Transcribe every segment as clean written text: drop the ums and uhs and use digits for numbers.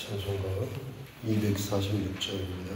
찬송가 246장입니다.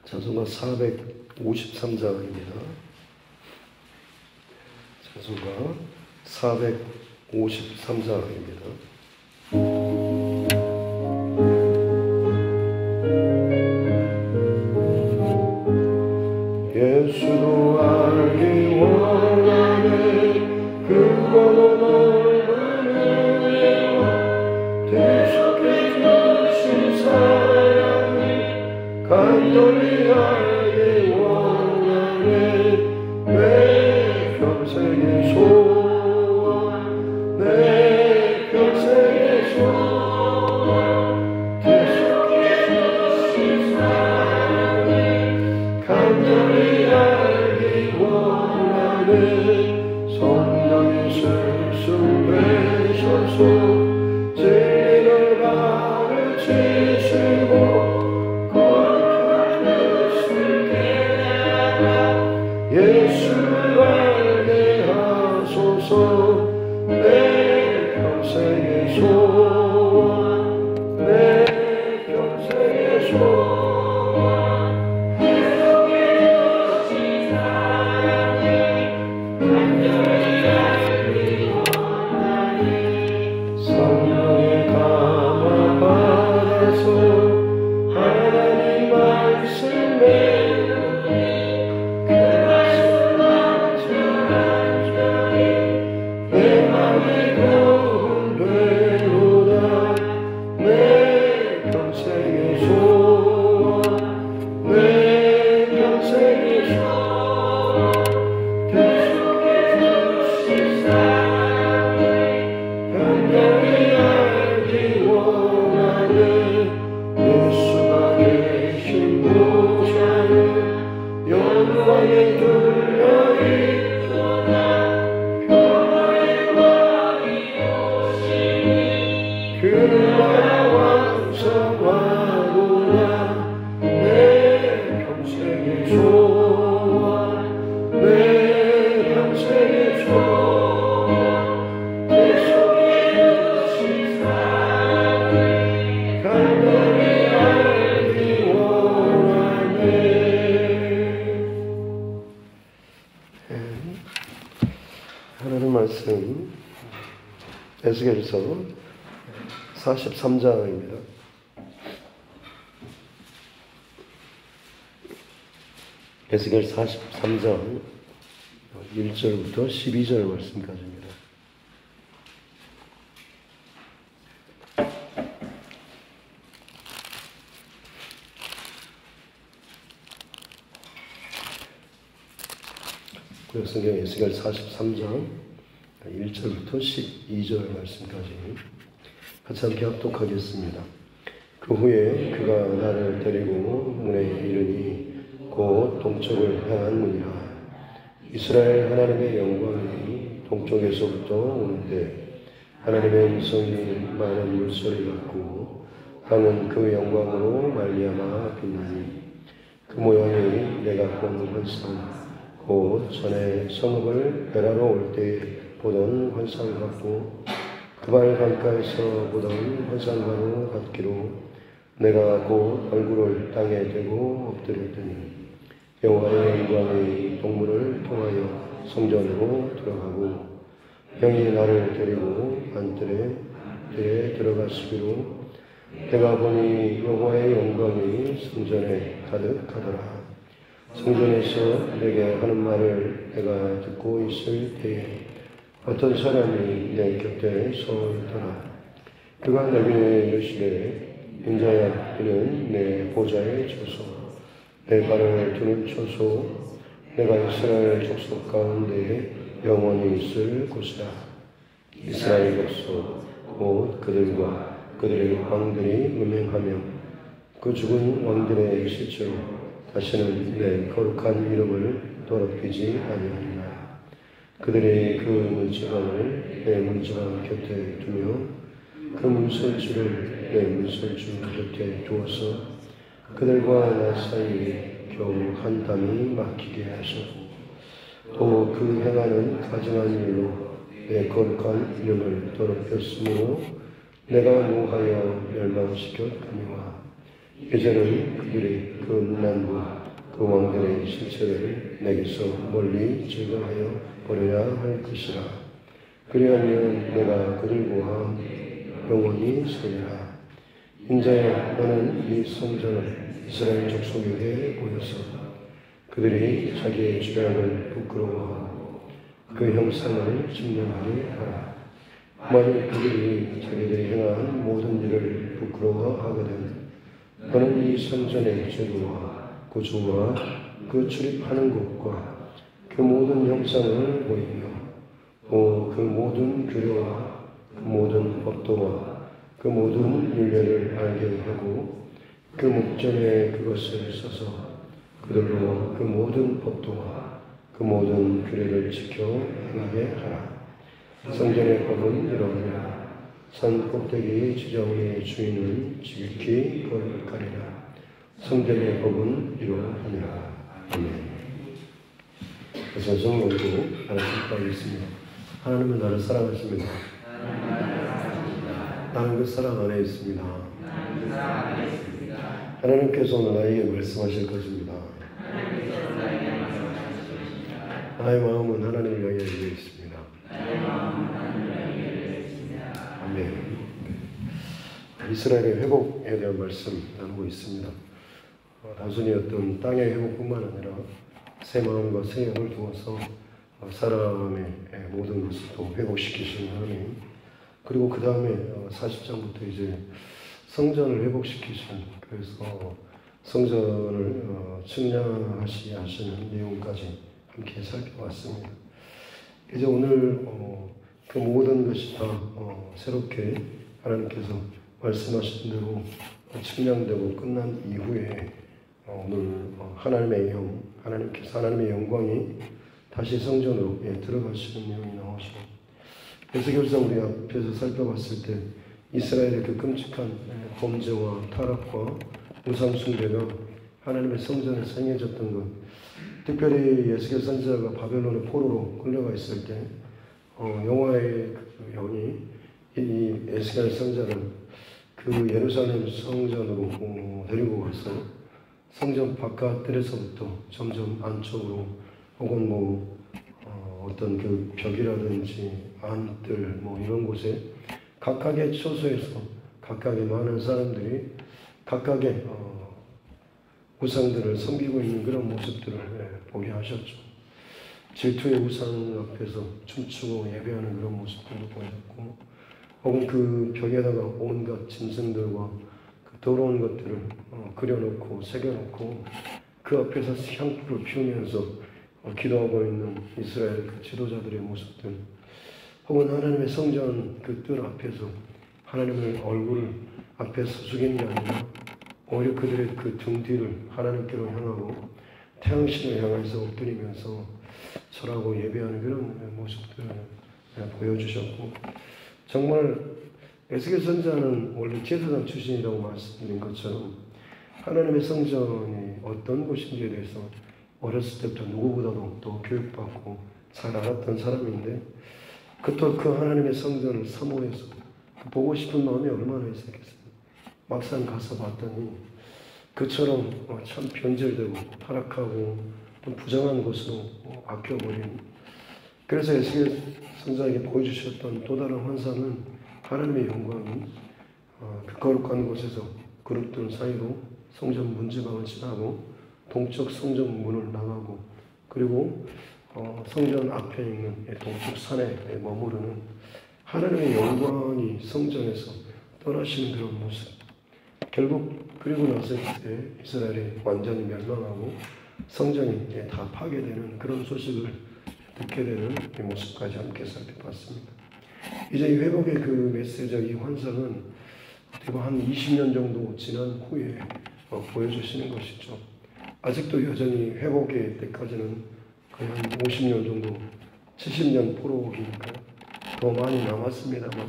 찬송가 453장입니다. 찬송가 453장입니다. 예수도 알기 원하네 그거는 넓은 은혜와 대속해 주신 사랑을 간절히 알기 원하네 내 평생의 소원 내 평생의 소원 대속해 주신 사랑을 간절히 알기 원하네 성령의 슬픔 되셔서 진리를 가르치시고 예수를 알게 하소서 내 평생의 소원 내 평생의 소원 대속해 주신 사랑을 간절히 알기 원하네 에스겔서 43장입니다. 에스겔 43장 1절부터 12절 말씀까지입니다. 구약성경 에스겔 43장 1절부터 12절 말씀까지 같이 함께 합독하겠습니다. 그 후에 그가 나를 데리고 문에 이르니 곧 동쪽을 향한 문이라. 이스라엘 하나님의 영광이 동쪽에서부터 오는데 하나님의 음성이 많은 물소리 같고 땅은 그 영광으로 말미암아 빛나니 그 모양이 내가 본 환상 곧 전에 성읍을 멸하러 올 때 보던 환상 같고 그 발 강가에서 보던 환상과도 같기로 내가 곧 얼굴을 땅에 대고 엎드렸더니 여호와의 영광이 동물을 통하여 성전으로 들어가고 형이 나를 데리고 안뜰에 들어가시기로 내가 보니 여호와의 영광이 성전에 가득하더라. 성전에서 내게 하는 말을 내가 듣고 있을 때에 어떤 사람이 내 곁에 서 있더라. 그가 내게 이르시되 인자야 이는 내 보좌에 서서 내 발을 두는 초소 내가 이스라엘 족속 가운데 영원히 있을 곳이라. 이스라엘 족속 곧 그들과 그들의 왕들이 음행하며 그 죽은 왕들의 시체로 다시는 내 거룩한 이름을 더럽히지 아니하리라. 그들의 그 문지방을 내 문지방 곁에 두며 그 문설주를 내 문설주 곁에 두어서 그들과 나 사이에 겨우 한 담이 막히게 하셨고 또 그 행하는 가증한 일로 내 거룩한 이름을 더럽혔으므로 내가 노하여 멸망시켰거니와 이제는 그들이 그 문난부 그 왕들의 실체를 내게서 멀리 제거하여 버려야 할 것이라. 그리하면 내가 그들과 영원히 서리라. 인자야 너는 이 성전을 이스라엘 족속에게 보여서 그들이 자기의 죄악을 부끄러워하고 그 형상을 증명하게 하라. 만일 그들이 자기들이 행한 모든 일을 부끄러워하거든 너는 이 성전의 제도와 구조와 그 출입하는 곳과 그 모든 형상을 보이며 그 모든 규례와 그 모든 법도와 그 모든 율례를 알게 하고 그 목전에 그것을 써서 그들로 그 모든 법도와 그 모든 규례를 지켜 행하게 하라. 성전의 법은 이러하니라. 산 꼭대기 지저분의 주인은 지극히 거룩하리라. 성전의 법은 이러하니라. 아멘. 그래서 성을 올리고 하나님 기도하겠습니다. 하나님은 나를 사랑하십니다. 나는 그 사랑 안에 있습니다. 하나님께서 오늘 나에게 말씀하실 것입니다. 나의 마음은 하나님을 향해 열려 있습니다. 아멘. 이스라엘의 회복에 대한 말씀 나누고 있습니다. 단순히 어떤 땅의 회복뿐만 아니라 새 마음과 새 영을 두어서 사람의 모든 것을 또 회복시키시는 하나님, 그리고 그 다음에 40장부터 이제 성전을 회복시키시는, 그래서 성전을 측량하시 하시는 내용까지 함께 살펴봤습니다. 이제 오늘 그 모든 것이 다 새롭게 하나님께서 말씀하신 대로 측량되고 끝난 이후에 오늘 하나님의 영, 하나님께서 하나님의 영광이 다시 성전으로 들어가시는 내용이 나오죠. 에스겔서 우리 앞에서 살펴봤을 때 이스라엘의 그 끔찍한 범죄와 타락과 우상숭배가 하나님의 성전에서 행해졌던 것, 특별히 에스겔 선지자가 바벨론의 포로로 끌려가 있을 때 여호와의 그 영이 이 에스겔 선지자를 그 예루살렘 성전으로 데리고 가서 성전 바깥들에서부터 점점 안쪽으로 혹은 어떤 그 벽이라든지 안뜰 뭐 이런 곳에 각각의 처소에서 각각의 많은 사람들이 각각의 우상들을 섬기고 있는 그런 모습들을 보게 하셨죠. 질투의 우상 앞에서 춤추고 예배하는 그런 모습들도 보였고, 혹은 그 벽에다가 온갖 짐승들과 그 더러운 것들을 그려놓고 새겨놓고 그 앞에서 향불을 피우면서 기도하고 있는 이스라엘 그 지도자들의 모습들, 혹은 하나님의 성전 그 뜰 앞에서 하나님의 얼굴을 앞에서 숙이는 게 아니라 오히려 그들의 그 등 뒤를 하나님께로 향하고 태양신을 향해서 엎드리면서 절하고 예배하는 그런 모습들을 보여주셨고, 정말 에스겔 선지자는 원래 제사장 출신이라고 말씀드린 것처럼 하나님의 성전이 어떤 곳인지에 대해서 어렸을 때부터 누구보다도 또 교육받고 잘 알았던 사람인데, 그 하나님의 성전을 사모해서 보고 싶은 마음이 얼마나 있었겠어요. 막상 가서 봤더니 그처럼 참 변절되고 타락하고 부정한 곳으로 바뀌어버린, 그래서 에스겔 선지자에게 보여주셨던 또 다른 환상은 하나님의 영광이 그 거룩한 곳에서 그룹들 사이로 성전 문지방을 지나고 동쪽 성전 문을 나가고, 그리고 성전 앞에 있는 동쪽 산에 머무르는 하나님의 영광이 성전에서 떠나시는 그런 모습. 결국 그리고 나서 이제 이스라엘이 완전히 멸망하고 성전이 다 파괴되는 그런 소식을 듣게 되는 이 모습까지 함께 살펴봤습니다. 이제 이 회복의 그 메시지와 이 환상은 한 20년 정도 지난 후에 보여주시는 것이죠. 아직도 여전히 회복의 때까지는 거의 한 50년 정도, 70년 포로기니까 더 많이 남았습니다만,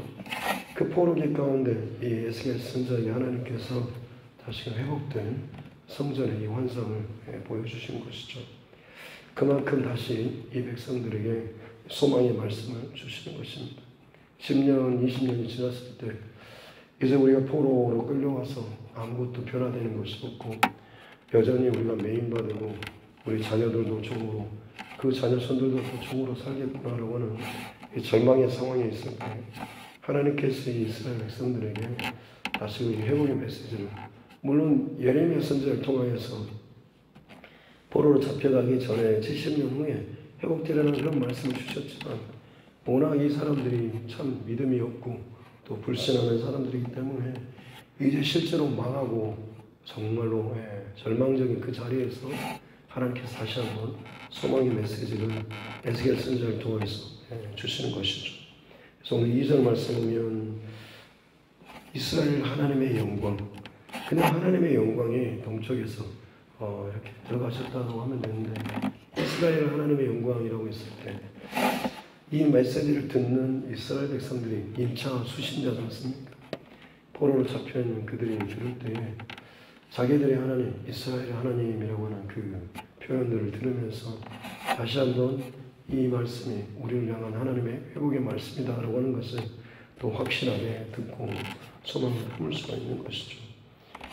그 포로기 가운데 이 에스겔 선지자에게 하나님께서 다시 회복된 성전의 이 환상을 보여주신 것이죠. 그만큼 다시 이 백성들에게 소망의 말씀을 주시는 것입니다. 10년, 20년이 지났을 때 이제 우리가 포로로 끌려와서 아무것도 변화되는 것이 없고 여전히 우리가 매인받고 우리 자녀들도 종으로, 그 자녀 손들도 또 종으로 살겠구나라고 하는 이 절망의 상황에 있을 때 하나님께서 이 이스라엘 백성들에게 다시 이 회복의 메시지를, 물론 예레미야 선지자를 통하여서 포로로 잡혀가기 전에 70년 후에 회복되라는 그런 말씀을 주셨지만, 워낙 이 사람들이 참 믿음이 없고 또 불신하는 사람들이기 때문에 이제 실제로 망하고 정말로 절망적인 그 자리에서 하나님께서 다시 한번 소망의 메시지를 에스겔 선지자를 통해서 주시는 것이죠. 그래서 오늘 2절 말씀을 보면 이스라엘 하나님의 영광, 그냥 하나님의 영광이 동쪽에서 이렇게 들어가셨다고 하면 되는데, 이스라엘 하나님의 영광이라고 했을 때 이 메시지를 듣는 이스라엘 백성들이 임차 수신자지 않습니까? 포로로 잡혀있는 그들이 들을 때에 자기들의 하나님, 이스라엘의 하나님이라고 하는 그 표현들을 들으면서 다시 한번 이 말씀이 우리를 향한 하나님의 회복의 말씀이다라고 하는 것을 또 확실하게 듣고 소망을 품을 수가 있는 것이죠.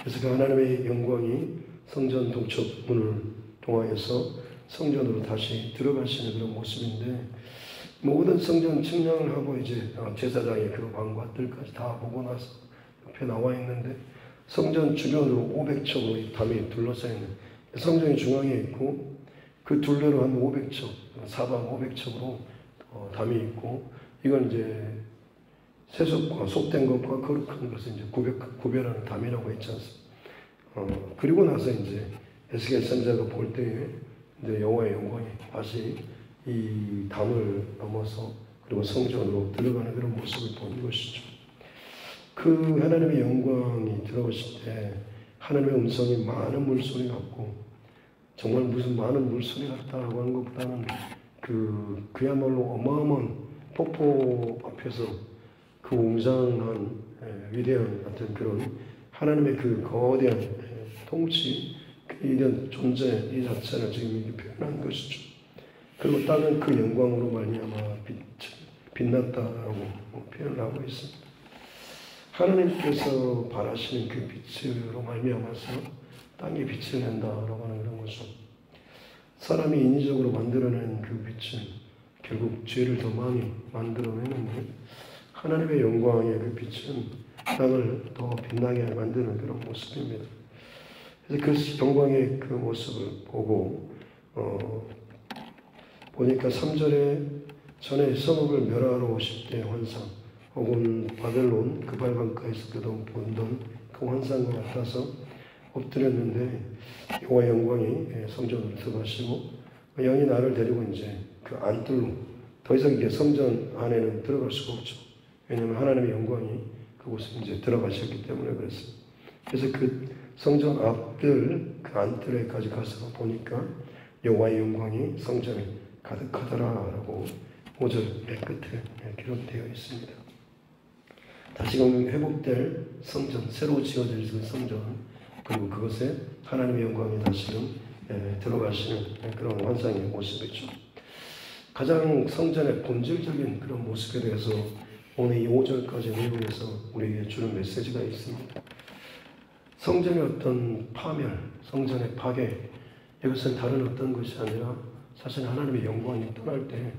그래서 그 하나님의 영광이 성전 동쪽 문을 통하여서 성전으로 다시 들어가시는 그런 모습인데, 모든 성전 측량을 하고 이제 제사장의 그 왕과 뜰까지 다 보고 나서 옆에 나와 있는데, 성전 주변으로 500척으로 담이 둘러싸여 있는, 성전이 중앙에 있고 그 둘레로 한 500척, 사방 500척으로 담이 있고, 이건 이제 세속과 속된 것과 거룩한 것을 이제 구별하는 담이라고 했지 않습니까? 그리고 나서 이제 에스겔 선지자가 볼 때에 이제 여호와의 영광이 다시 이 담을 넘어서 그리고 성전으로 들어가는 그런 모습을 보는 것이죠. 그 하나님의 영광이 들어오실 때 하나님의 음성이 많은 물소리 같고, 정말 무슨 많은 물소리 같다라고 하는 것보다는 그야말로 어마어마한 폭포 앞에서 그 웅장한 위대한 같은 그런 하나님의 그 거대한 통치, 그 위대한 존재 이 자체를 지금 이렇게 표현한 것이죠. 그리고 땅은 그 영광으로 말미암아 빛났다라고 표현을 하고 있습니다. 하나님께서 바라시는 그 빛으로 말미암아서 땅에 빛을 낸다라고 하는 그런 거죠. 사람이 인위적으로 만들어낸 그 빛은 결국 죄를 더 많이 만들어내는데 하나님의 영광의 그 빛은 땅을 더 빛나게 만드는 그런 모습입니다. 그래서 그 영광의 그 모습을 보고 보니까 3절에 전에 성읍을 멸하러 오실 때 환상 혹은 바벨론 그 발방가에서 그동안 보던 그 환상과 같아서 엎드렸는데 여호와의 영광이 성전으로 들어가시고 영이 나를 데리고 이제 그 안뜰로 더 이상 이게 성전 안에는 들어갈 수가 없죠. 왜냐하면 하나님의 영광이 그곳에 이제 들어가셨기 때문에 그랬어요. 그래서 그 성전 앞뜰 그 안뜰에까지 가서 보니까 여호와의 영광이 성전에 가득하더라라고 5절 맨 끝에 기록되어 있습니다. 다시금 회복될 성전, 새로 지어질 그 성전, 그리고 그것에 하나님의 영광이 다시금 들어가시는 그런 환상의 모습이죠. 가장 성전의 본질적인 그런 모습에 대해서 오늘 이 5절까지 내용에서 우리에게 주는 메시지가 있습니다. 성전의 어떤 파멸, 성전의 파괴, 이것은 다른 어떤 것이 아니라 사실 하나님의 영광이 떠날 때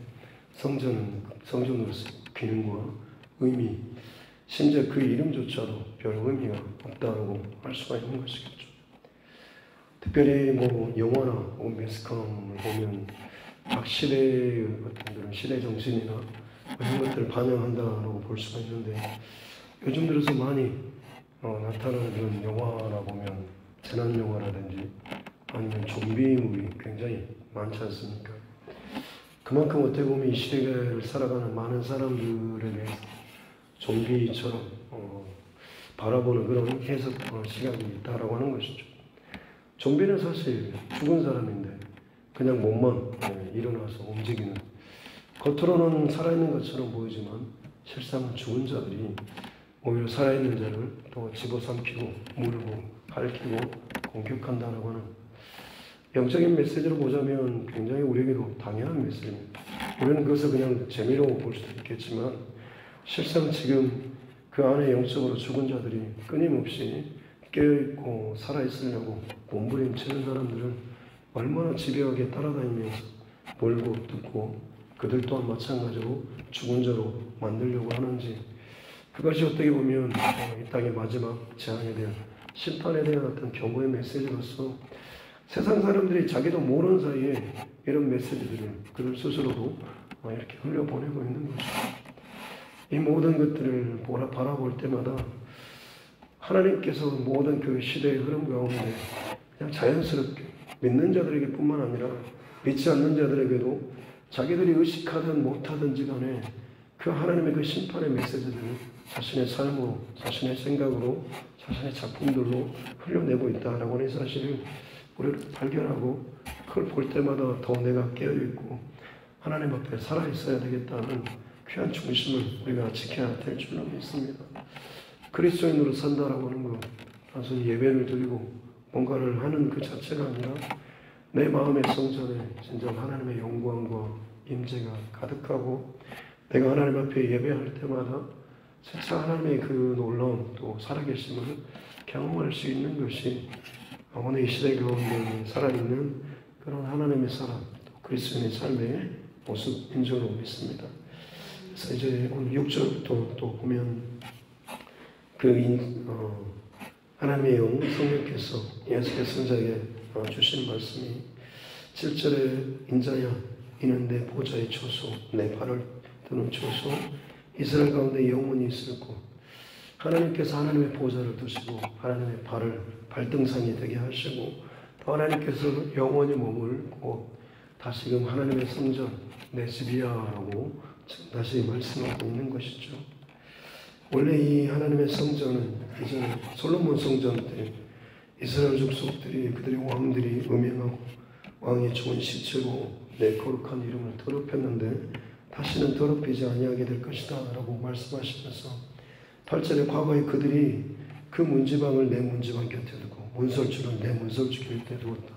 성전으로서 기능과 의미, 심지어 그 이름조차도 별 의미가 없다고 할 수가 있는 것이겠죠. 특별히 뭐 영화나 매스컴을 보면 각 시대의 어떤 그런 시대 정신이나 이런 것들을 반영한다고 볼 수가 있는데 요즘 들어서 많이 나타나는 그런 영화나 보면 재난 영화라든지 아니면 좀비 무비 굉장히 많지 않습니까? 그만큼 어떻게 보면 이 시대를 살아가는 많은 사람들에 대해서 좀비처럼 바라보는 그런 해석과 시각이 있다라고 하는 것이죠. 좀비는 사실 죽은 사람인데 그냥 몸만 일어나서 움직이는, 겉으로는 살아있는 것처럼 보이지만 실상은 죽은 자들이 오히려 살아있는 자를 또 집어삼키고 물고 핥히고 공격한다라고 하는 영적인 메시지로 보자면 굉장히 우리에게도 당연한 메시지입니다. 우리는 그것을 그냥 재미로 볼 수도 있겠지만 실상 지금 그 안에 영적으로 죽은 자들이 끊임없이 깨어있고 살아있으려고 몸부림치는 사람들을 얼마나 집요하게 따라다니면서 몰고 뜯고 그들 또한 마찬가지로 죽은 자로 만들려고 하는지, 그것이 어떻게 보면 이 땅의 마지막 재앙에 대한 심판에 대한 어떤 경고의 메시지로서 세상 사람들이 자기도 모르는 사이에 이런 메시지들을 그들 스스로도 이렇게 흘려보내고 있는 것이죠. 이 모든 것들을 바라볼 때마다 하나님께서 모든 그 시대의 흐름 가운데 그냥 자연스럽게 믿는 자들에게 뿐만 아니라 믿지 않는 자들에게도 자기들이 의식하든 못하든지 간에 그 하나님의 그 심판의 메시지들을 자신의 삶으로, 자신의 생각으로, 자신의 작품들로 흘려내고 있다라고 하는 사실을 우리를 발견하고 그걸 볼 때마다 더 내가 깨어있고 하나님 앞에 살아있어야 되겠다는 귀한 중심을 우리가 지켜야 될 줄로 믿습니다. 그리스도인으로 산다라고 하는 것, 단순히 예배를 드리고 뭔가를 하는 그 자체가 아니라 내 마음의 성전에 진정 하나님의 영광과 임재가 가득하고 내가 하나님 앞에 예배할 때마다 진짜 하나님의 그 놀라운 또 살아계심을 경험할 수 있는 것이 오늘 이 시대 가운데 살아있는 그런 하나님의 사람, 또 그리스도인의 삶의 모습인 줄로 믿습니다. 그래서 이제 오늘 6절부터 또 보면 하나님의 영 성령께서 예수의 선자에게 주신 말씀이 7절에 인자야 이는 내 보좌의 초소, 내 발을 드는 초소, 이스라엘 가운데 영원히 있을 곳. 하나님께서 하나님의 보좌를 두시고 하나님의 발등상이 되게 하시고 또 하나님께서 영원히 머물고 다시금 하나님의 성전 내 집이야라고 다시 말씀하고 있는 것이죠. 원래 이 하나님의 성전은 이전에 솔로몬 성전 때 이스라엘 족속들이 그들의 왕들이 음행하고 왕의 좋은 시체로 내 거룩한 이름을 더럽혔는데 다시는 더럽히지 아니하게 될 것이다 라고 말씀하시면서 8절에 과거에 그들이 그 문지방을 내 문지방 곁에 두고 문설주를 내 문설주 곁에 두었다.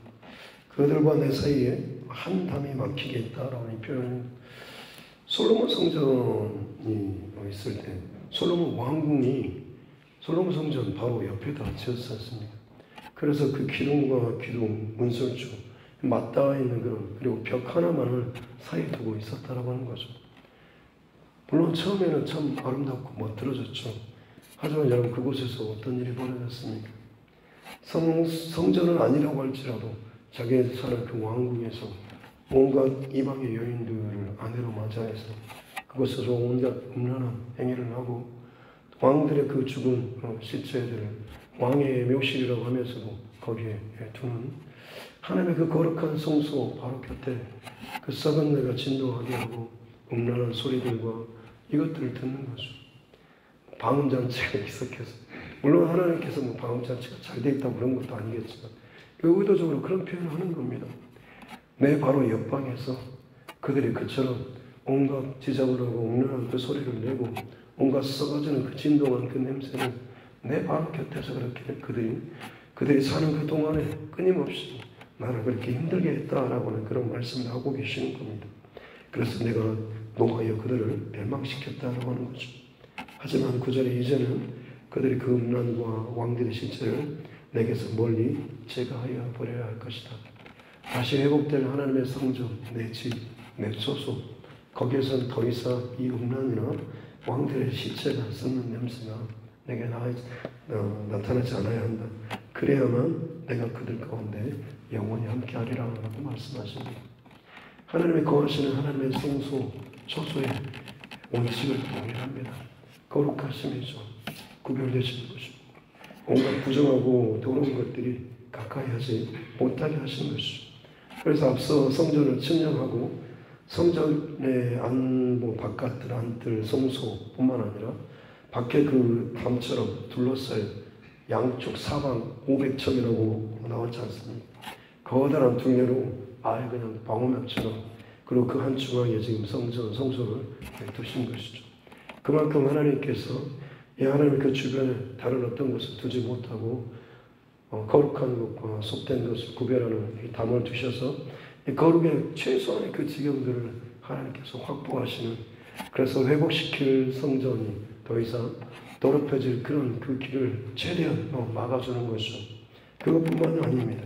그들과 내 사이에 한 담이 막히게 했다라고 하는 표현은 솔로몬 성전이 있을 때 솔로몬 왕궁이 솔로몬 성전 바로 옆에다 지었지 않습니까? 그래서 그 기둥과 기둥, 문설주 맞닿아 있는 그리고 벽 하나만을 사이에 두고 있었다라고 하는 거죠. 물론 처음에는 참 아름답고 멋들어졌죠. 하지만 여러분, 그곳에서 어떤 일이 벌어졌습니까? 성전은 아니라고 할지라도 자기의 사는 그 왕궁에서 온갖 이방의 여인들을 아내로 맞이해서 그곳에서 온갖 음란한 행위를 하고 왕들의 그 죽은 시체들을 왕의 묘실이라고 하면서도 거기에 두는 하나님의 그 거룩한 성소 바로 곁에 그 썩은 내가 진동하게 하고 음란한 소리들과 이것들을 듣는 거죠. 방음장치가 익숙해서, 물론 하나님께서 뭐 방음장치가 잘 돼 있다고 그런 것도 아니겠지만 의도적으로 그런 표현을 하는 겁니다. 내 바로 옆방에서 그들이 그처럼 온갖 지저분하고 음란한 그 소리를 내고 온갖 썩어지는 그 진동한 그 냄새는 내 바로 곁에서 그렇게 그들이 사는 그 동안에 끊임없이 나를 그렇게 힘들게 했다라고 하는 그런 말씀을 하고 계시는 겁니다. 그래서 내가 노하여 그들을 멸망시켰다라고 하는 거죠. 하지만 9절에 이제는 그들이 그 음란과 왕들의 실체를 내게서 멀리 제거하여 버려야 할 것이다. 다시 회복될 하나님의 성전, 내 집, 내 소속, 거기에서는 더 이상 이 음란이나 왕들의 시체가 썩는 냄새가 내게 나타나지 않아야 한다. 그래야만 내가 그들 가운데 영원히 함께하리라 라고 말씀하십니다. 하나님의 거하시는 하나님의 성소, 초소에 원칙을 동일합니다. 거룩하심이죠. 구별되시는 것입니다. 온갖 부정하고 더러운 것들이 가까이 하지 못하게 하시는 것이죠. 그래서 앞서 성전을 측량하고 성전의 바깥들, 안뜰, 성소뿐만 아니라 밖에 그 담처럼 둘러싸여 양쪽 사방 500척이라고 나왔지 않습니까? 거대한 둘레로 아예 그냥 방어막처럼, 그리고 그 한 중앙에 지금 성소를 두신 것이죠. 그만큼 하나님께서 이 하나님의 그 주변에 다른 어떤 것을 두지 못하고 거룩한 것과 속된 것을 구별하는 이 담을 두셔서 이 거룩의 최소한의 그 지경들을 하나님께서 확보하시는, 그래서 회복시킬 성전이 더 이상 더럽혀질 그런 그 길을 최대한 막아주는 것이죠. 그것뿐만이 아닙니다.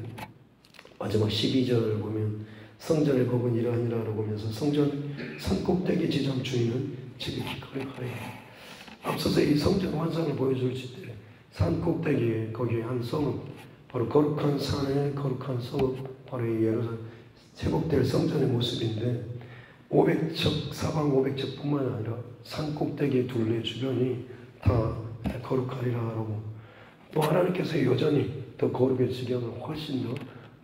마지막 12절을 보면 성전의 법은 이러하니라라고 보면서 성전 산꼭대기 지점 주인은 지극히 거룩하리. 앞서서 이 성전 환상을 보여줄 때 산꼭대기에 거기에 한 성읍, 바로 거룩한 산의 거룩한 성읍, 바로 이 예루살렘 회복될 성전의 모습인데 500척, 사방 500척뿐만 아니라 산꼭대기의 둘레 주변이 다 거룩하리라라고, 또 하나님께서 여전히 더 거룩의 지경을 훨씬 더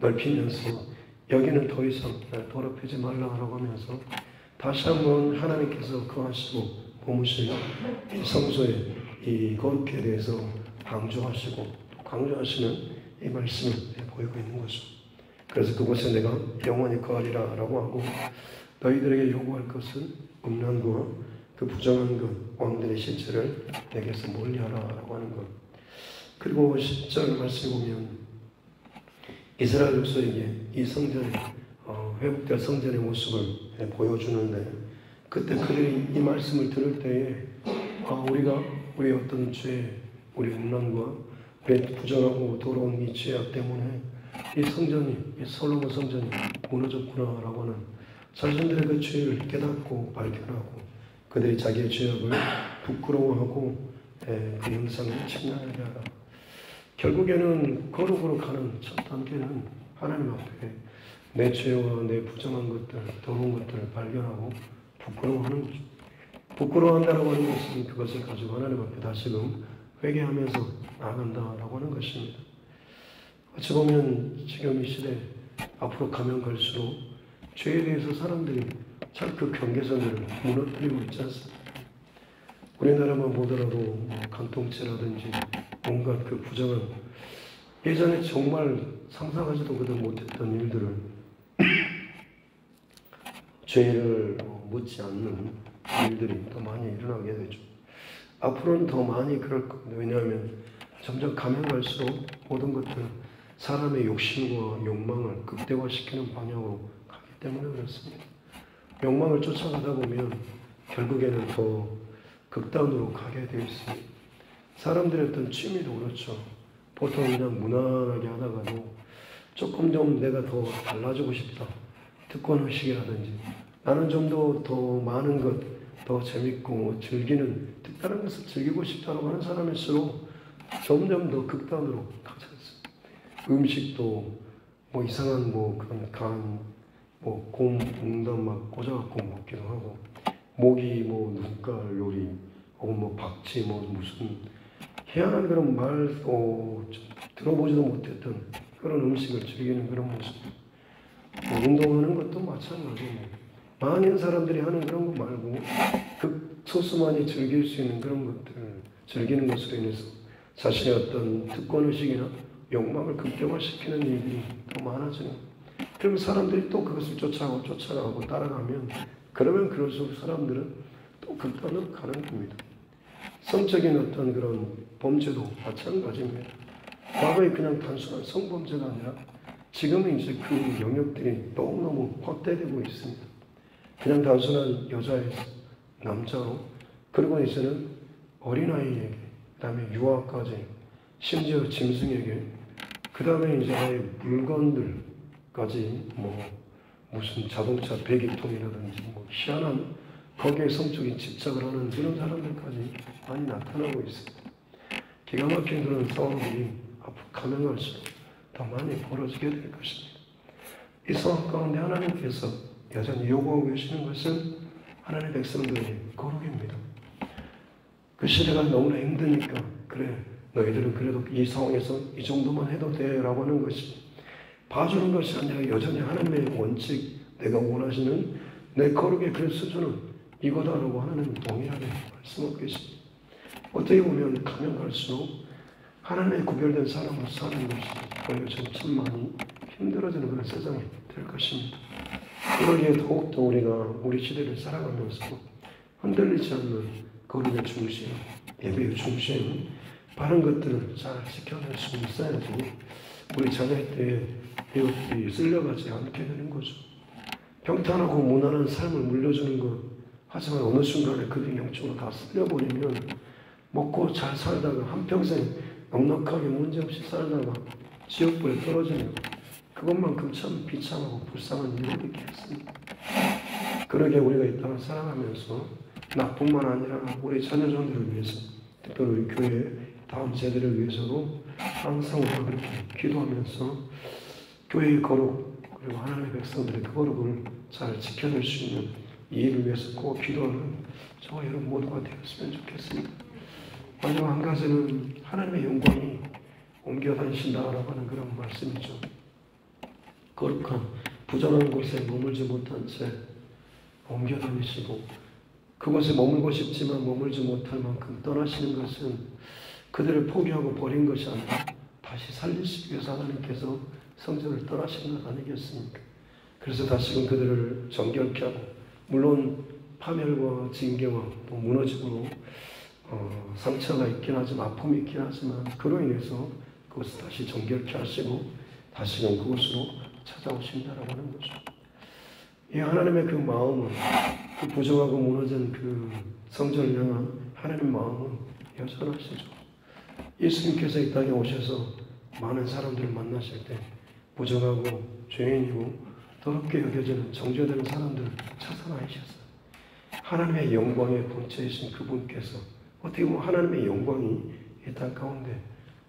넓히면서 여기는 더 이상 더럽히지 말라라고 하면서 다시 한번 하나님께서 거하시고 머무시는 이 성소의 이 거룩에 대해서 강조하시는 이 말씀을 보이고 있는 거죠. 그래서 그곳에 내가 영원히 거하리라 라고 하고, 너희들에게 요구할 것은 음란과 그 부정한 것, 왕들의 실체를 내게서 멀리하라 라고 하는 것. 그리고 10절 말씀에 보면 이스라엘 백성에게 이 성전의 회복될 성전의 모습을 보여주는데, 그때 그들이 이 말씀을 들을 때에 우리가 우리의 어떤 죄, 우리 음란과 우리의 부정하고 더러운 이 죄악 때문에 이 성전이, 이 솔로몬 성전이 무너졌구나라고 하는 자신들의 그 죄를 깨닫고 발견하고 그들이 자기의 죄악을 부끄러워하고 그 형상을 측량하게 하라. 결국에는 거룩으로 가는 첫 단계는 하나님 앞에 내 죄와 내 부정한 것들, 더러운 것들을 발견하고 부끄러워하는 거죠. 부끄러워한다라고 하는 것은 그것을 가지고 하나님 앞에 다시금 회개하면서 나아간다라고 하는 것입니다. 어찌 보면 지금 이 시대 앞으로 가면 갈수록 죄에 대해서 사람들이 참 그 경계선을 무너뜨리고 있지 않습니까? 우리나라만 보더라도 간통죄라든지 온갖 그 부정한, 예전에 정말 상상하지도 못했던 일들을 죄를 묻지 않는 일들이 더 많이 일어나게 되죠. 앞으로는 더 많이 그럴 겁니다. 왜냐하면 점점 가면 갈수록 모든 것들 사람의 욕심과 욕망을 극대화시키는 방향으로 가기 때문에 그렇습니다. 욕망을 쫓아가다 보면 결국에는 더 극단으로 가게 되어 있습니다. 사람들의 어떤 취미도 그렇죠. 보통 그냥 무난하게 하다가도 조금 좀 내가 더 달라지고 싶다. 특권의식이라든지 나는 좀 더 많은 것, 더 재밌고 즐기는 특별한 것을 즐기고 싶다고 하는 사람일수록 점점 더 극단으로 가지 않습니다. 음식도 뭐 이상한 뭐 그런 곰 웅담 막 꽂아갖고 먹기도 하고, 모기 뭐 눈깔 요리 혹은 뭐 박쥐 뭐 무슨 희한한 그런 좀 들어보지도 못했던 그런 음식을 즐기는 그런 모습. 뭐 운동하는 것도 마찬가지고, 많은 사람들이 하는 그런 거 말고 소수만이 즐길 수 있는 그런 것들을 즐기는 것으로 인해서 자신의 어떤 특권의식이나 욕망을 극대화시키는 일들이 더 많아지는 거예요. 그러면 사람들이 또 그것을 쫓아가고 따라가면, 그러면 그럴수록 사람들은 또 극단으로 가는 겁니다. 성적인 어떤 그런 범죄도 마찬가지입니다. 과거에 그냥 단순한 성범죄가 아니라 지금은 이제 그 영역들이 너무너무 확대되고 있습니다. 그냥 단순한 여자에서 남자로, 그리고 이제는 어린아이에게, 그 다음에 유아까지, 심지어 짐승에게, 그 다음에 이제 아예 물건들까지, 뭐 무슨 자동차 배기통이라든지 뭐 희한한 거기에 성적인 집착을 하는 그런 사람들까지 많이 나타나고 있습니다. 기가 막힌 그런 상황들이 앞으로 가면 갈수록 더 많이 벌어지게 될 것입니다. 이 상황 가운데 하나님께서 여전히 요구하고 계시는 것은 하나님의 백성들의 거룩입니다. 그 시대가 너무나 힘드니까, 그래 너희들은 그래도 이 상황에서 이 정도만 해도 돼 라고 하는 것이, 봐주는 것이 아니라 여전히 하나님의 원칙, 내가 원하시는 내 거룩의 그 수준은 이거다라고 하나님은 동일하게 말씀하고 계십니다. 어떻게 보면 가면 갈수록 하나님의 구별된 사람으로 사는 것이 요즘 참 많이 힘들어지는 그런 세상이 될 것입니다. 그러기에 더욱더 우리가 우리 시대를 살아가면서 흔들리지 않는 거룩의 중심, 예배의 중심, 바른 것들을 잘 지켜낼 수 있어야지 우리 자녀 때에 이것들이 쓸려가지 않게 되는 거죠. 평탄하고 무난한 삶을 물려주는 것, 하지만 어느 순간에 그들이 영적으로 다 쓸려버리면 먹고 잘 살다가 한평생 넉넉하게 문제없이 살다가 지옥불에 떨어지는, 그것만큼 참 비참하고 불쌍한 일이 있겠습니다. 그러게 우리가 이 땅을 살아가면서 나뿐만 아니라 우리 자녀들을 위해서, 특별히 우리 교회 다음 세대를 위해서도 항상 우리가 그렇게 기도하면서 교회의 거룩, 그리고 하나님의 백성들의 그 거룩을 잘 지켜낼 수 있는 이 일을 위해서 꼭 기도하는 저와 여러분 모두가 되었으면 좋겠습니다. 마지막 한 가지는 하나님의 영광이 옮겨 다니신다라고 하는 그런 말씀이죠. 거룩한 부정한 곳에 머물지 못한 채 옮겨 다니시고, 그곳에 머물고 싶지만 머물지 못할 만큼 떠나시는 것은 그들을 포기하고 버린 것이 아니라 다시 살리시기 위해서 하나님께서 성전을 떠나신 것 아니겠습니까? 그래서 다시금 그들을 정결케 하고, 물론 파멸과 징계와 또 무너짐으로 상처가 있긴 하지만, 아픔이 있긴 하지만, 그로 인해서 그것을 다시 정결케 하시고 다시금 그곳으로 찾아오신다라고 하는 거죠. 이 하나님의 그 마음은, 그 부정하고 무너진 그 성전을 향한 하나님의 마음은 여전하시죠. 예수님께서 이 땅에 오셔서 많은 사람들을 만나실 때 부정하고 죄인이고 더럽게 여겨지는 정죄되는 사람들을 찾아나오셨어요. 하나님의 영광의 본체이신 그분께서 어떻게 보면 하나님의 영광이 이 땅 가운데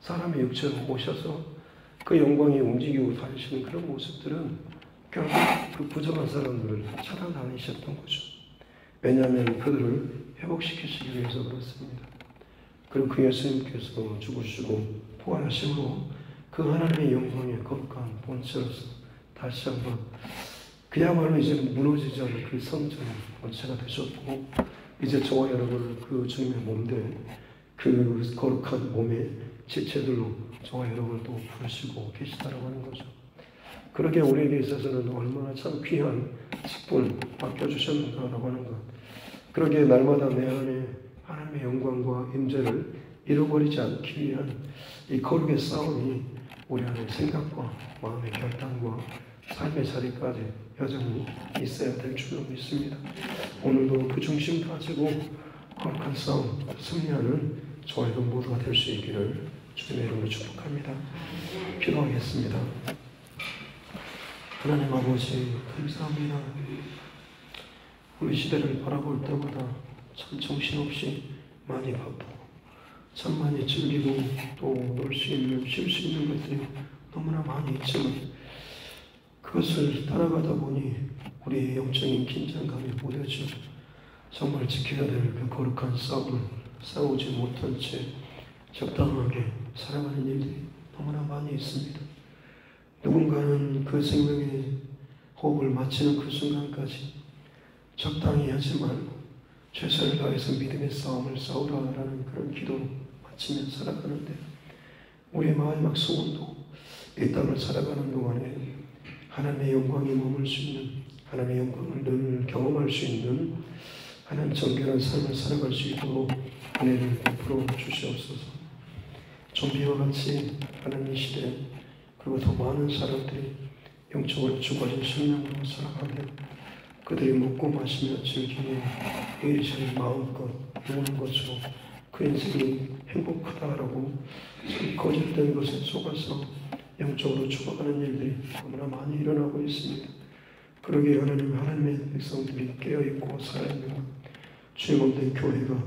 사람의 육체로 오셔서 그 영광이 움직이고 다니시는 그런 모습들은 결국 그 부정한 사람들을 찾아다니셨던 거죠. 왜냐하면 그들을 회복시키시기 위해서 그렇습니다. 그리고 그 예수님께서 죽으시고 부활하심으로 그 하나님의 영광의 거룩한 본체로서 다시 한번 그야말로 이제 무너지지 않은 그 성전의 본체가 되셨고, 이제 저와 여러분을 그 주님의 몸된 그 거룩한 몸의 지체들로 저와 여러분을 또 부르시고 계시다라고 하는 거죠. 그러게 우리에게 있어서는 얼마나 참 귀한 직분을 맡겨주셨는가라고 하는 것. 그러게 날마다 내 안에 하나님의 영광과 임재를 잃어버리지 않기 위한 이 거룩의 싸움이 우리 안에 생각과 마음의 결단과 삶의 자리까지 여전히 있어야 될 줄로 믿습니다. 오늘도 그 중심 가지고 거룩한 싸움 승리하는 저와 여러분 모두가 될 수 있기를 주님의 이름으로 축복합니다. 기도하겠습니다. 하나님 아버지 감사합니다. 우리 시대를 바라볼 때마다 참 정신없이 많이 바쁘고 참 많이 즐기고 또 놀 수 있는, 쉴 수 있는 것들이 너무나 많이 있지만 그것을 따라가다 보니 우리의 영적인 긴장감이 무뎌지고 정말 지켜야 될 그 거룩한 싸움을 싸우지 못한 채 적당하게 살아가는 일들이 너무나 많이 있습니다. 누군가는 그 생명의 호흡을 마치는 그 순간까지 적당히 하지 말고 최선을 다해서 믿음의 싸움을 싸우라라는 그런 기도로 마치며 살아가는데 우리의 마지막 소원도 이 땅을 살아가는 동안에 하나님의 영광이 머물 수 있는, 하나님의 영광을 늘 경험할 수 있는 하나님 정결한 삶을 살아갈 수 있도록 은혜를 베풀어 주시옵소서. 좀비와 같이 하나님의 시대에 그리고 더 많은 사람들이 영적으로 죽어진 생명으로 살아가며 그들이 먹고 마시며 즐기며 이리저리 마음껏 노는 것으로 그 인생이 행복하다라고 참 거짓된 것에 속아서 영적으로 죽어가는 일들이 너무나 많이 일어나고 있습니다. 그러기에 하나님의 백성들이 깨어있고 살아있는 주님 없는 교회가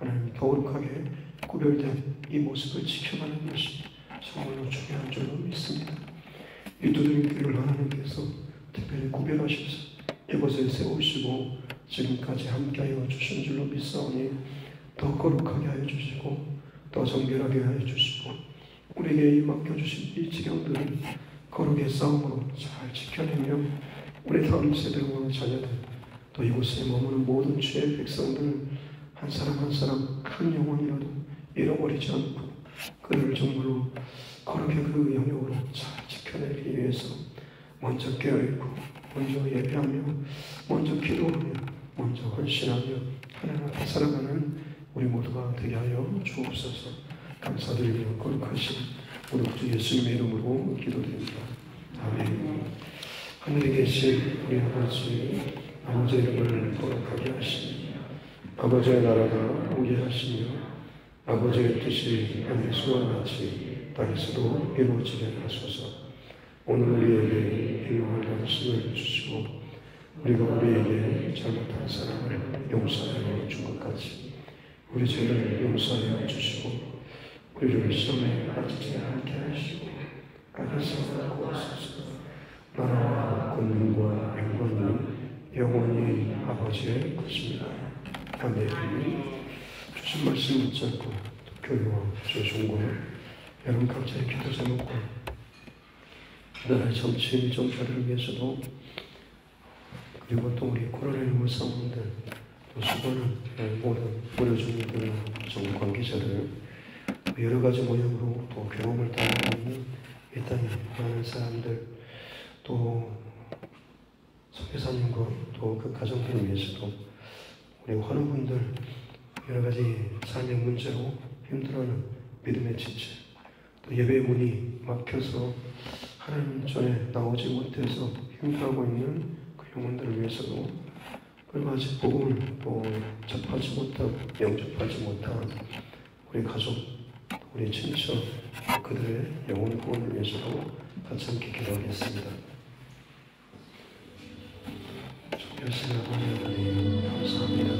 하나님 거룩하게 구별된 이 모습을 지켜가는 것이 정말로 중요한 줄로 믿습니다. 이 두드림길을 하나님께서 특별히 구별하셔서 이곳에 세우시고 지금까지 함께하여 주신 줄로 믿사오니 더 거룩하게 하여 주시고 더 정결하게 하여 주시고 우리에게 맡겨주신 이 지경들을 거룩의 싸움으로 잘 지켜내며 우리 다음 세대와 자녀들 또 이곳에 머무는 모든 주의 백성들 한 사람 한 사람 한 영혼이라도 잃어버리지 않고 그들을 정말로 거룩의 그 영역으로 잘 지켜내기 위해서 먼저 깨어있고 먼저 예배하며 먼저 기도하며 먼저 헌신하며 하나님 앞에 살아가는 우리 모두가 되게 하여 주옵소서. 감사드리며 거룩하신 우리 주 예수님의 이름으로 기도드립니다. 아멘. 하늘에 계신 우리 아버지 이름을 거룩하게 하시며 아버지의 나라가 오게 하시며 아버지의 뜻이 하늘에서와 같이 땅에서도 이루어지게 하소서. 오늘 우리에게 일용할 말씀을 주시고 우리가 우리에게 잘못한 사람을 용서하여 준 것 같이 우리 죄를 용서하여 주시고 우리를 시험에 빠지지 않게 하시고 악에서 구하소서. 나라와 권능과 영광이 영원히 아버지의 것입니다. 아멘. 주신 말씀 붙잡고 교회와 주의 종과 여러분 각자의 기도 제목과 나라의 정치인 정파를 위해서도 그리고 또 우리 코로나19 상황들 또 수많은 모든 의료진들 정 관계자들 여러 가지 모양으로 또 경험을 당하고 있는 이 땅의 많은 사람들 또 선교사님과 또 그 가정들을 위해서도 우리 환우분들 여러 가지 삶의 문제로 힘들어하는 믿음의 지체 또 예배의 문이 막혀서 하나님 전에 나오지 못해서 힘들어하고 있는 그 영혼들을 위해서도 그리고 아직 복음을 또 접하지 못하고 영접하지 못한 우리 가족, 우리 친척 그들의 영혼 구원을 위해서도 같이 함께 기도하겠습니다. 주여 아버지 하나님 감사합니다.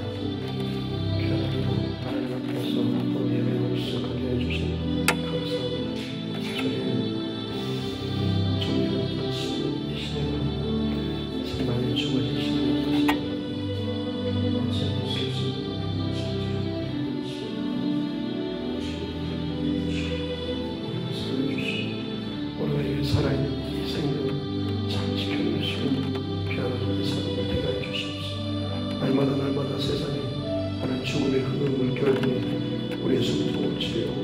귀하나도 하나님 앞에서 또 예배를 시작하게 해주신 감사합니다. 저희는 좀비는 같이 이 시대가 참 많이 죽어진 시대인 것입니다. 우리가 살아있는 이 생명을 잘 지켜낼 수 있는 귀한 하나님의 사랑을 되게 하여 주시옵소서. 날마다 세상에 하나님 죽음의 흐름을 결국에 우리의 숨통을 치료하고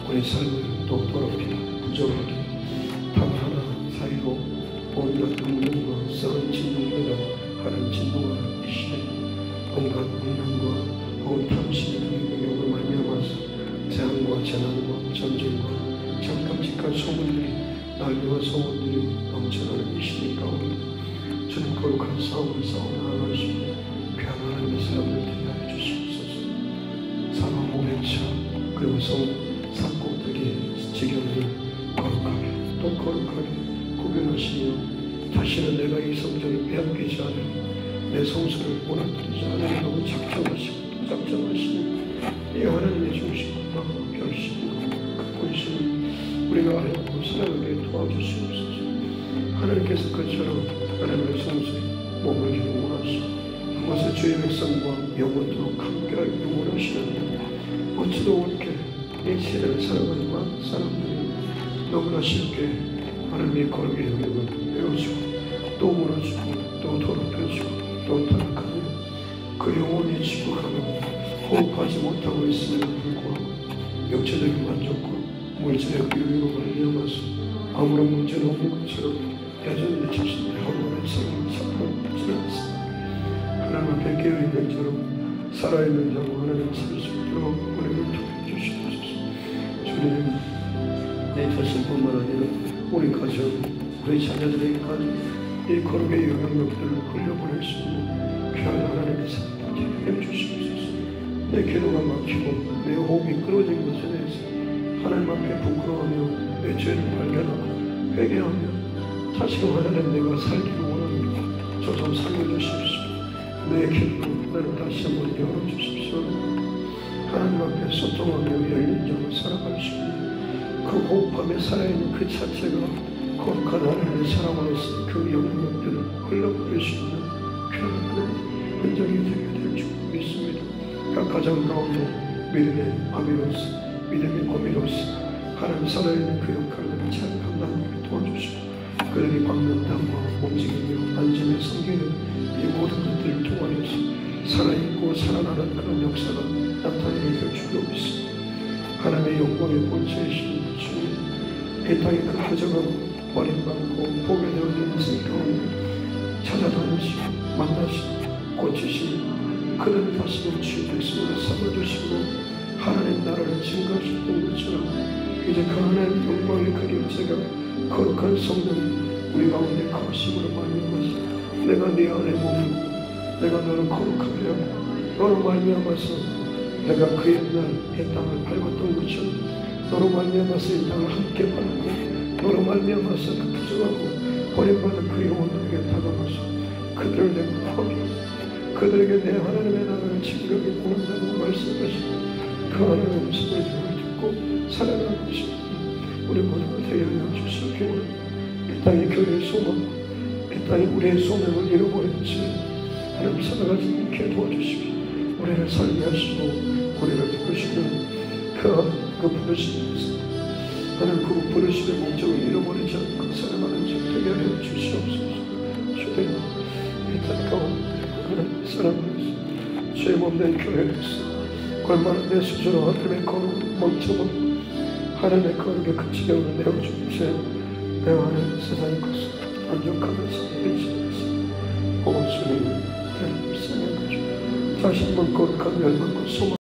우리의 삶을 또 더럽히고 부정하게 단 하나 사이로 온갖 운명과 썩은 진동들과 하나님 진동하는 이 시대 온갖 운명과 온 탐심의 능력으로 말미암아서 재앙과 재난과 전쟁과 참 깜찍한 소문들이 난리와 소문들이 넘쳐나는 이 시대 가운데 주님 거룩한 싸움을 싸워나가시고 귀한 하나님의 사람들 되게 하여 주시옵소서. 사망 오해차 그리고 산꼭대기 지경을 거룩하게 또 거룩하게 구별하시며 다시는 내가 이 성전을 빼앗기지 않으니 내 성소를 무너뜨리지 않으려고 작정하시고 작정하시는 이 하나님의 중심과 결심과 그분이시는 우리가 알고 살아가게 도와주시옵소서. 하나님께서 그처럼 하나님의 성소에 머물기를 원하시고 그것을 주의 백성과 영원토록 함께하기를 원하시는데 어찌도 이렇게 이 시대를 살아가는 많은 사람들이 너무나 쉽게 하나님의 거룩의 영역을 배워주고 또 무너지고 또 더럽혀지고 또 타락하며 그 영혼이 지구하며 호흡하지 못하고 있음에도 불구하고 육체적인 만족과 물질의 그 유혹을 이용해서 아무런 문제는 없는 것처럼 여전히 자신의 하루의 삶을 살고 지내왔습니다. 하나님 앞에 깨어있는 자로 살아있는 자로 하나님 살수 있도록 은혜를 통해 주시옵소서. 주님, 내 자신뿐만 아니라 우리 가정, 우리 자녀들에게까지 이 거룩의 영향력들을 흘려보낼 수 있는 귀한 하나님의 사랑을 해주시옵소서. 내 기도가 막히고 내 호흡이 끊어진 것에 대해서 하나님 앞에 부끄러워하며 내 죄를 발견하고 회개하며 다시금 하나님 내가 살기를 원합니다. 저 좀 살려주십시오. 내 기도로 나를 다시 한번 열어주십시오. 하나님 앞에 소통하며 열린 자로 살아갈 수 있는 그 호흡하며 살아있는 그 자체가 거룩한 하나님의 사랑으로서 그 영향력들을 흘러버릴 수 있는 귀한 흔적이 되게 될 줄 믿습니다. 각 가정 가운데 믿음의 아비로서 믿음의 어미로서 하나님 살아있는 그 역할을 잘 감당하게 도와주시고 그들이 받는 땅과 움직이며 안전에 섬기는 이 모든 것들을 통하여서 살아있고 살아나는 그런 역사가 나타나게 될 줄로 믿습니다. 하나님의 영광의 본체이신 주님, 이 땅에 그 거저가고 버림받고 포기되어 있는 인생 가운데 찾아다니시고 만나시고 고치시고 그들을 다시 주의 백성으로 삼아주시고 하나님 나라를 증거하셨던 것처럼 이제 그 하나님 영광의 그림자가 거룩한 성령이 우리 가운데 거하심으로 말미암아서 내가 네 안에 머물고 내가 너를 거룩하게 하고 너로 말미암아서 내가 그 옛날 이 땅을 밟았던 것처럼 너로 말미암아서 이 땅을 함께 밟고 너로 말미암아서 그 부정하고 버림받은 그 영혼들에게 다가가서 그들을 내가 포기하고 그들에게 내 하나님의 나라를 증거하게 원한다고 말씀하시고 그 하나님의 음성을 듣고 살아가고 싶습니다. 우리 모두가 되게 하여 주시옵기를 이 땅이 교회의 소망 이 땅이 우리의 소명을 잃어버렸지 하나님 살아가지 않게 도와주시고 우리를 살게 하시고 우리를 부르시는 그 부르심에서 하나님 그 부르심의 목적을 잃어버리지 않고 살아가는 자 되게 하여 주시옵소서. 주님 이 땅 가운데 하나님 사랑하면서 죄 없는 교회로서 얼마나 내 스스로 하나님의 거룩을 멈춰보고 하나님의 거룩의 그 지경을 내어주는 죄 내 안에 세상의 것을 만족하면서 일치하면서 오 주님 하나님 사랑하시고 다시 한번 거룩한 열망과 소망